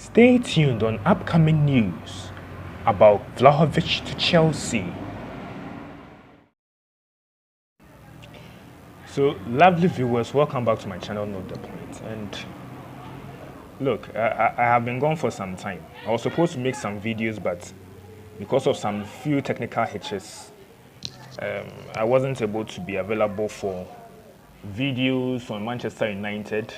Stay tuned on upcoming news about Vlahovic to Chelsea. So, lovely viewers, welcome back to my channel, Note the Point. And look, I have been gone for some time. I was supposed to make some videos, but because of some few technical hitches, I wasn't able to be available for videos on Manchester United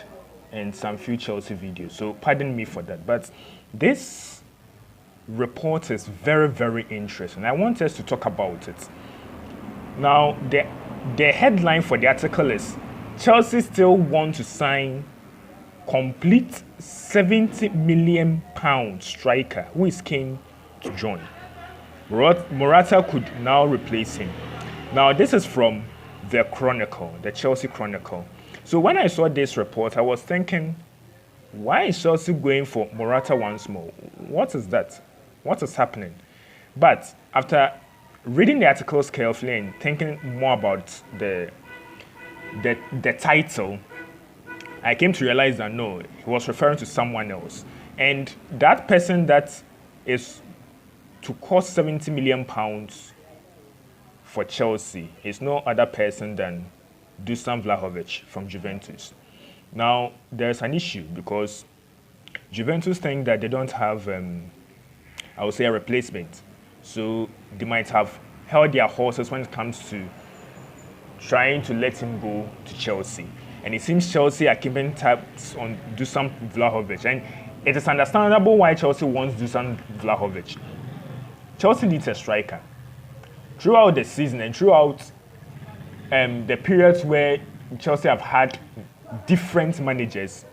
and some few Chelsea videos. So pardon me for that. But this report is very, very interesting. I want us to talk about it. Now, the headline for the article is Chelsea still want to sign complete £70 million striker who is keen to join. Morata could now replace him. Now, this is from the Chronicle, the Chelsea Chronicle. So when I saw this report, I was thinking, why is Chelsea going for Morata once more? What is that? What is happening? But after reading the articles carefully and thinking more about the title, I came to realize that no, he was referring to someone else. And that person that is to cost £70 million for Chelsea is no other person than Dusan Vlahovic from Juventus. Now, there's an issue because Juventus think that they don't have, I would say, a replacement. So they might have held their horses when it comes to trying to let him go to Chelsea. And it seems Chelsea are keeping tabs on Dusan Vlahovic. And it is understandable why Chelsea wants Dusan Vlahovic. Chelsea needs a striker. Throughout the season and throughout the periods where Chelsea have had different managers,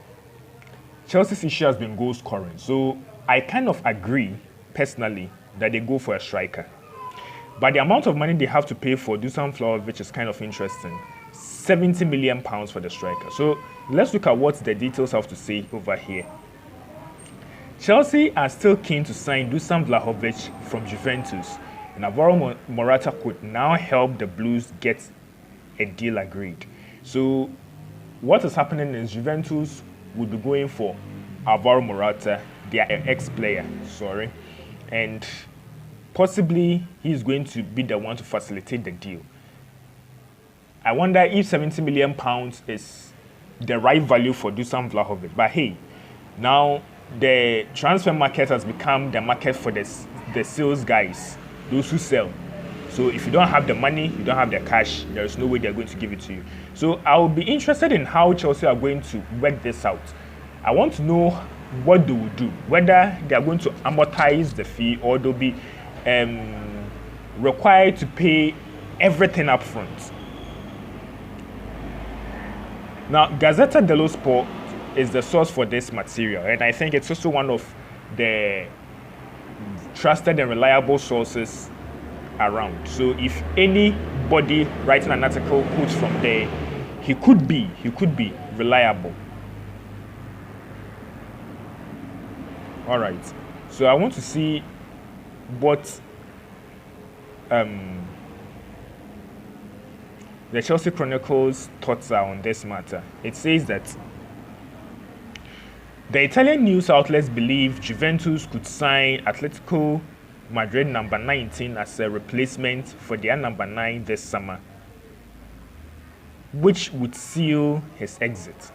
Chelsea's issue has been goal scoring. So I kind of agree, personally, that they go for a striker. But the amount of money they have to pay for Dusan Vlahovic is kind of interesting. £70 million for the striker. So let's look at what the details have to say over here. Chelsea are still keen to sign Dusan Vlahovic from Juventus, and Alvaro Morata could now help the Blues get a deal agreed. So what is happening is Juventus will be going for Alvaro Morata, their ex-player, and possibly he's going to be the one to facilitate the deal. I wonder if £70 million is the right value for Dusan Vlahovic. But hey, now the transfer market has become the market for the sales guys, those who sell. So if you don't have the money, you don't have the cash, there is no way they're going to give it to you. So I will be interested in how Chelsea are going to work this out. I want to know what they will do, whether they are going to amortize the fee or they'll be required to pay everything up front. Now, Gazzetta dello Sport is the source for this material, and I think it's also one of the trusted and reliable sources around. So if anybody writing an article quotes from there, he could be reliable. All right. So I want to see what the Chelsea Chronicle's thoughts are on this matter. It says that the Italian news outlets believe Juventus could sign Atletico Madrid number 19 as a replacement for their number 9 this summer, which would seal his exit.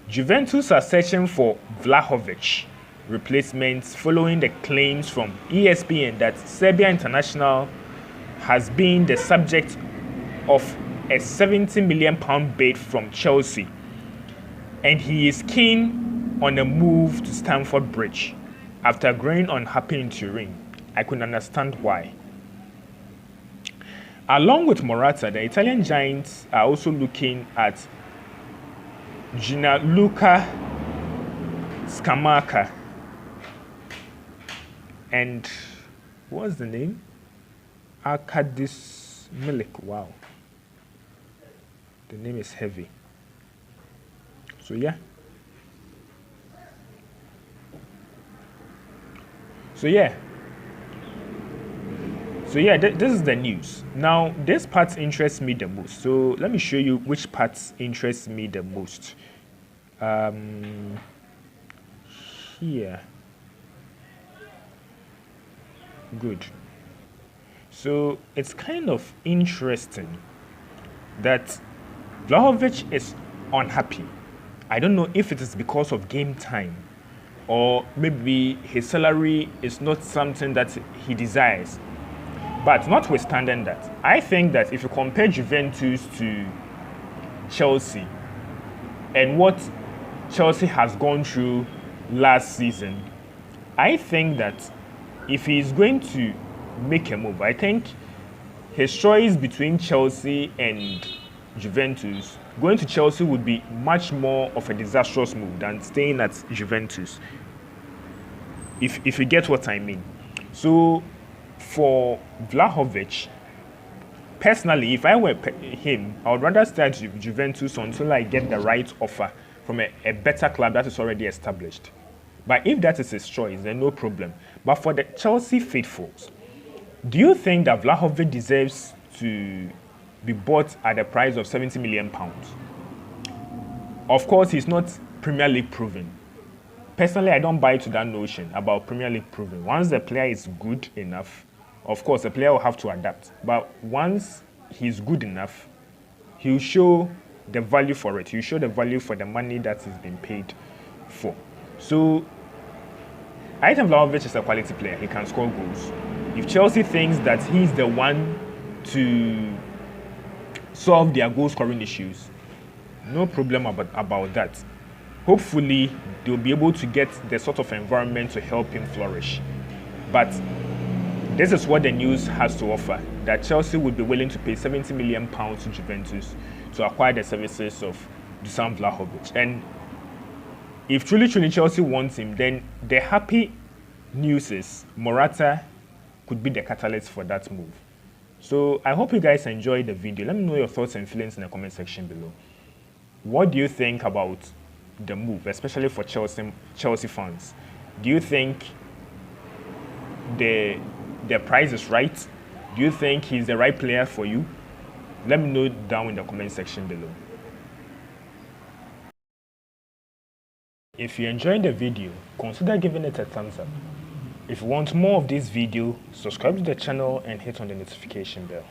Juventus are searching for Vlahovic replacements following the claims from ESPN that Serbia international has been the subject of a £70 million bid from Chelsea, and he is keen on a move to Stamford Bridge after growing unhappy in Turin. I could understand why. Along with Morata, the Italian giants are also looking at Gianluca Scamacca and what's the name? Arkadis Milik. Wow. The name is heavy. So yeah. This is the news. Now, this part interests me the most. So let me show you which parts interest me the most. here. Good. So it's kind of interesting that Vlahovic is unhappy. I don't know if it is because of game time or maybe his salary is not something that he desires. But notwithstanding that, I think that if you compare Juventus to Chelsea and what Chelsea has gone through last season, I think that if he is going to make a move, I think his choice between Chelsea and Juventus, going to Chelsea would be much more of a disastrous move than staying at Juventus, if you get what I mean. So for Vlahovic, personally, if I were him, I would rather stay at Juventus until I get the right offer from a better club that is already established. But if that is his choice, then no problem. But for the Chelsea faithfuls, do you think that Vlahovic deserves to be bought at the price of £70 million? Of course, he's not Premier League proven. Personally, I don't buy to that notion about Premier League proven. Once the player is good enough, of course, the player will have to adapt. But once he's good enough, he'll show the value for it. He'll show the value for the money that he's been paid for. So, I think Vlahovic is a quality player. He can score goals. If Chelsea thinks that he's the one to solve their goal-scoring issues, no problem about that. Hopefully, they'll be able to get the sort of environment to help him flourish. But this is what the news has to offer, that Chelsea would be willing to pay £70 million to Juventus to acquire the services of Dusan Vlahovic. And if truly Chelsea wants him, then the happy news is Morata could be the catalyst for that move. So I hope you guys enjoyed the video. Let me know your thoughts and feelings in the comment section below. What do you think about the move, especially for Chelsea fans? Do you think the price is right? Do you think he's the right player for you? Let me know down in the comment section below. If you enjoyed the video, consider giving it a thumbs up. If you want more of this video, subscribe to the channel and hit on the notification bell.